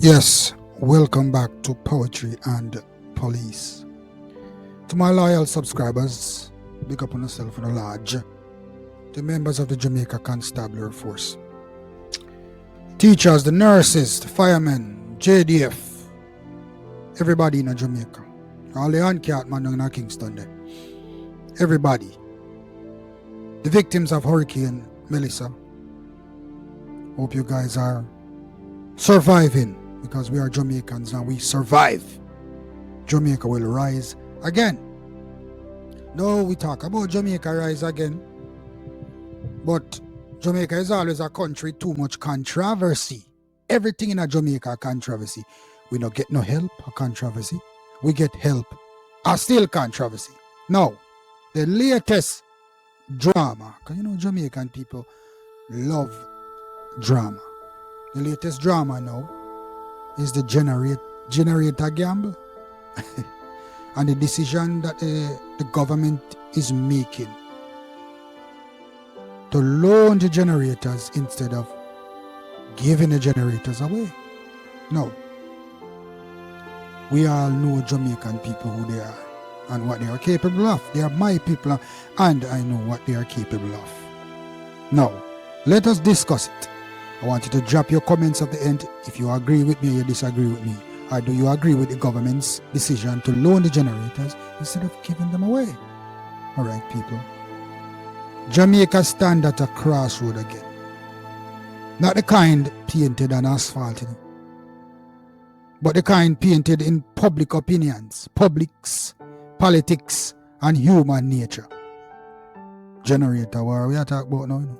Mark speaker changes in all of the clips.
Speaker 1: Yes, welcome back to Poetry and Police. To my loyal subscribers, big up on yourself in a large. The members of the Jamaica Constabulary Force. Teachers, the nurses, the firemen, JDF, everybody in Jamaica. All the uncat man in Kingston there. Everybody. The victims of Hurricane Melissa. Hope you guys are surviving, because we are Jamaicans and we survive. Jamaica will rise again. No, we talk about Jamaica rise again, but Jamaica is always a country too much controversy. Everything in a Jamaica controversy. We don't get no help or controversy. We get help or still controversy. Now, the latest drama, because you know Jamaican people love drama. The latest drama now is the generator gamble and the decision that the government is making to loan the generators instead of giving the generators away. No. We all know Jamaican people who they are and what they are capable of. They are my people and I know what they are capable of. Now, let us discuss it. I want you to drop your comments at the end if you agree with me or you disagree with me. Or do you agree with the government's decision to loan the generators instead of giving them away? Alright, people. Jamaica stand at a crossroad again. Not the kind painted and asphalted, but the kind painted in public opinions, politics, and human nature. Generator war we are talking about now, you know.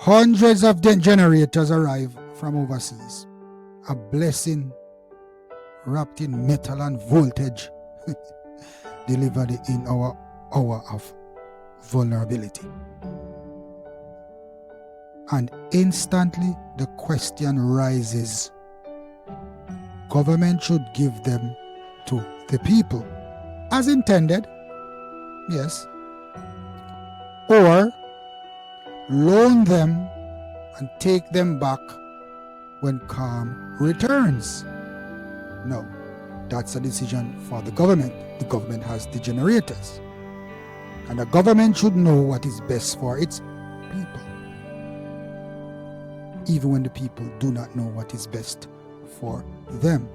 Speaker 1: Hundreds of generators arrive from overseas. A blessing wrapped in metal and voltage delivered in our hour of vulnerability. And instantly the question rises. Government should give them to the people as intended, yes, or loan them and take them back when calm returns. No, that's a decision for the government. The government has the generators. And the government should know what is best for its people. Even when the people do not know what is best for them.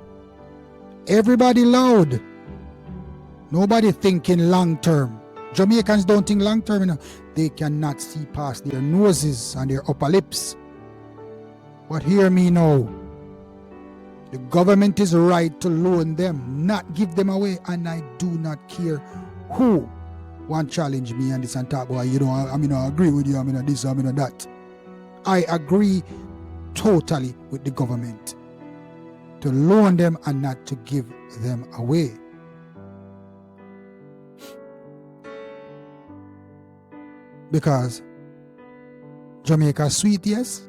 Speaker 1: Everybody loud. Nobody thinking long term. Jamaicans don't think long term enough. They cannot see past their noses and their upper lips. But hear me now. The government is right to loan them, not give them away. And I do not care who want challenge me and this and talk about, you know, I agree with you, this, that. I agree totally with the government to loan them and not to give them away. Because Jamaica sweet, yes,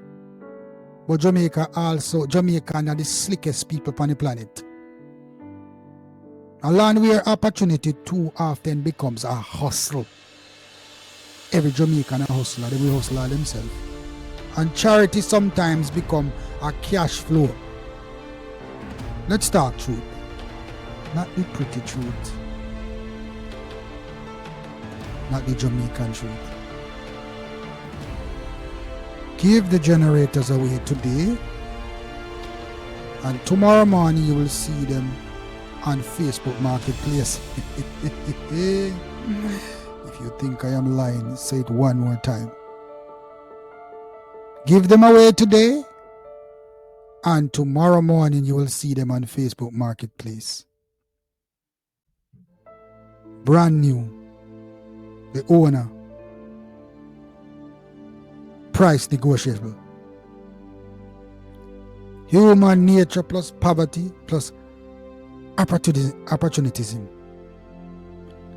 Speaker 1: but Jamaican are the slickest people on the planet. A land where opportunity too often becomes a hustle. Every Jamaican a hustler, they will hustle themselves. And charity sometimes become a cash flow. Let's talk truth, not the pretty truth, not the Jamaican truth. Give the generators away today, and tomorrow morning you will see them on Facebook Marketplace. If you think I am lying, say it one more time. Give them away today, and tomorrow morning you will see them on Facebook Marketplace. Brand new. The owner. Price negotiable. Human nature plus poverty plus opportunism.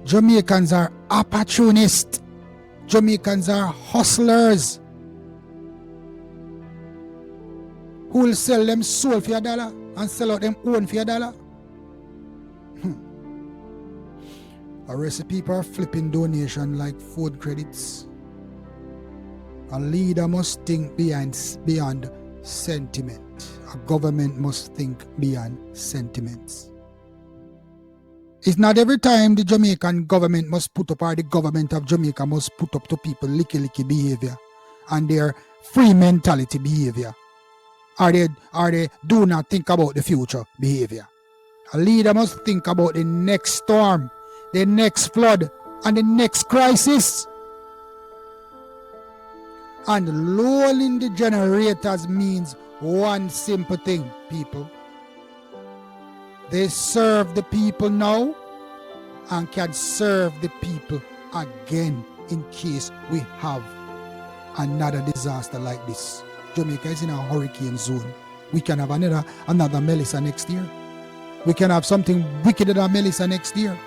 Speaker 1: Jamaicans are opportunists. Jamaicans are hustlers. Who will sell them soul for $1 and sell out them own for $1? A recipe for flipping donation like food credits. A leader must think beyond sentiment A government must think beyond sentiments. It's not every time the Jamaican government must put up, or the government of Jamaica must put up to people licky behavior and their free mentality behavior. Or they do not think about the future behavior. A leader must think about the next storm, the next flood, and the next crisis. And lowering the generators means one simple thing, people. They serve the people now and can serve the people again in case we have another disaster like this. Jamaica is in a hurricane zone. We can have another Melissa next year. We can have something wickeder than Melissa next year.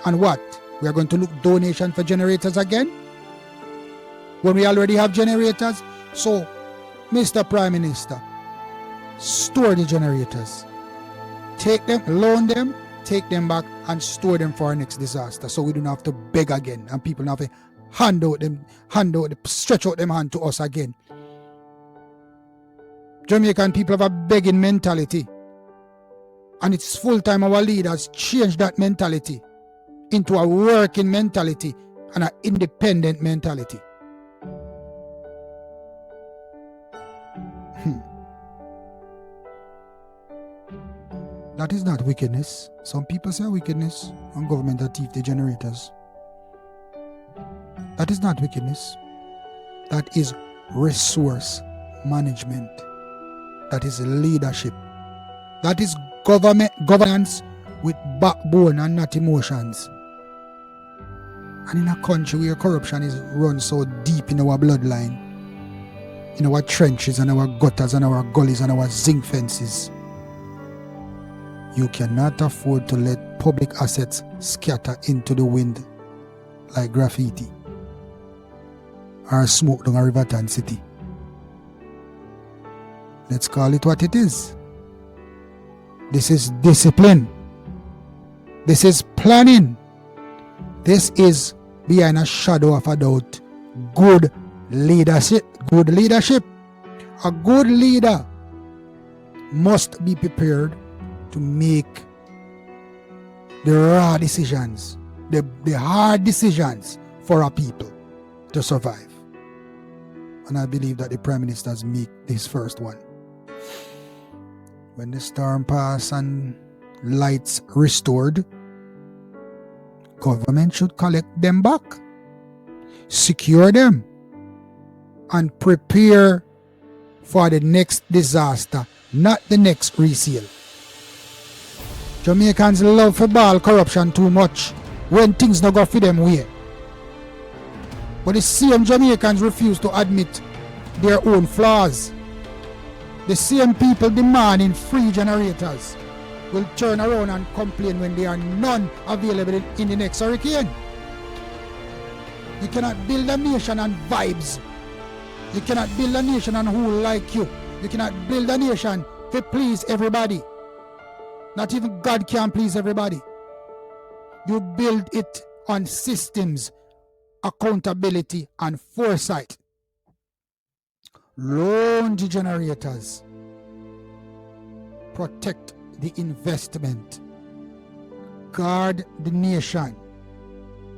Speaker 1: And what? We are going to look donation for generators again? When we already have generators? So, Mr. Prime Minister, store the generators. Take them, loan them, take them back and store them for our next disaster, so we don't have to beg again and people don't have to stretch out them hand to us again. Jamaican people have a begging mentality, and it's full time our leaders change that mentality into a working mentality and an independent mentality. That is not wickedness. Some people say wickedness and government that thief the generators. That is not wickedness. That is resource management. That is leadership. That is governance with backbone and not emotions. And in a country where corruption is run so deep in our bloodline, in our trenches and our gutters and our gullies and our zinc fences, you cannot afford to let public assets scatter into the wind like graffiti or smoke down a Riverton city. Let's call it what it is. This is discipline. This is planning. This is, behind a shadow of a doubt, good leadership. Good leadership. A good leader must be prepared to make the raw decisions, the hard decisions for our people to survive. And I believe that the Prime Minister's make this first one. When the storm pass and lights restored, government should collect them back, secure them, and prepare for the next disaster, not the next resale. Jamaicans love for ball corruption too much when things don't go for them way. But the same Jamaicans refuse to admit their own flaws. The same people demanding free generators will turn around and complain when there are none available in the next hurricane. You cannot build a nation on vibes. You cannot build a nation on who like you. You cannot build a nation to please everybody. Not even God can please everybody. You build it on systems, accountability, and foresight. Loan the generators. Protect the investment. Guard the nation.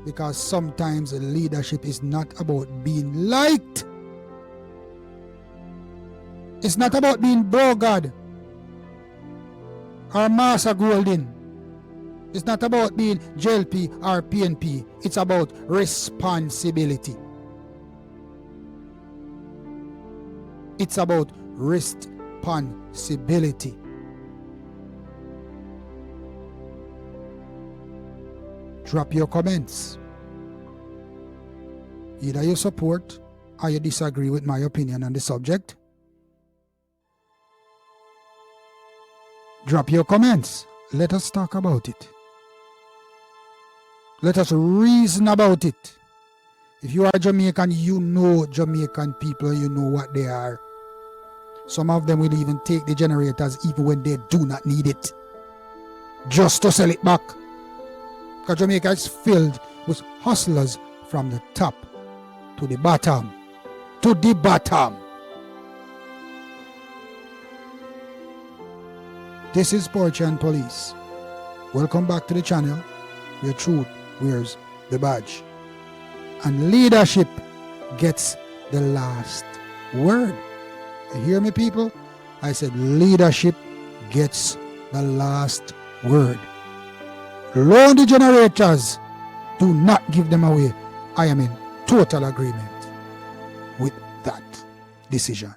Speaker 1: Because sometimes leadership is not about being liked. It's not about being bogard or Massa Golden. It's not about being JLP or PNP. It's about responsibility. It's about responsibility. Drop your comments. Either you support or you disagree with my opinion on the subject. Drop your comments. Let us talk about it. Let us reason about it. If you are Jamaican, you know Jamaican people, you know what they are. Some of them will even take the generators even when they do not need it, just to sell it back. Because Jamaica is filled with hustlers from the top to the bottom. To the bottom. This is Poetry and Police. Welcome back to the channel where truth wears the badge. And leadership gets the last word. You hear me, people? I said leadership gets the last word. Loan the generators. Do not give them away. I am in total agreement with that decision.